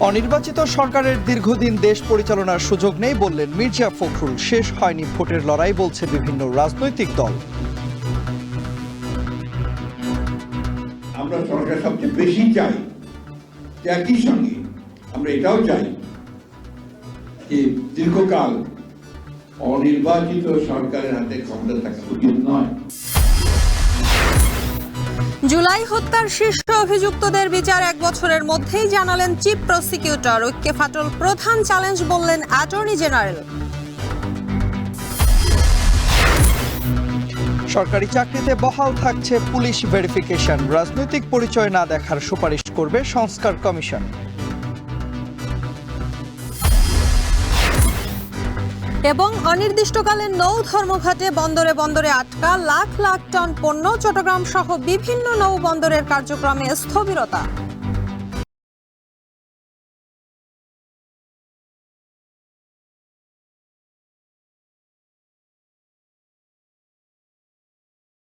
অনির্বাচিত সরকারের দীর্ঘদিন দেশ পরিচালনার সুযোগ নেই বললেন মির্জা ফখরুল। শেষ হয়নি ভোটের লড়াই বলছে বিভিন্ন রাজনৈতিক দল। আমরা সরকার সবচেয়ে বেশি চাই, একই সঙ্গে আমরা এটাও চাই যে দীর্ঘকাল অনির্বাচিত সরকারের হাতে ক্ষমতা থাকা উচিত নয়। জুলাই হত্যার শীর্ষ অভিযুক্তদের বিচার 1 বছরের মধ্যেই জানালেন চিফ প্রসিকিউটর। ঐক্যে ফাটল প্রধান চ্যালেঞ্জ বললেন অ্যাটর্নি জেনারেল। সরকারি চাকরিতে বহাল থাকছে পুলিশ ভেরিফিকেশন। রাজনৈতিক পরিচয় না দেখার সুপারিশ করবে সংস্কার কমিশন। এবং অনির্দিষ্টকালে নৌ ধর্মঘটে বন্দরে বন্দরে আটকা লাখ লাখ টন পণ্য। চট্টগ্রাম সহ বিভিন্ন নৌ বন্দরের কার্যক্রমে স্থবিরতা।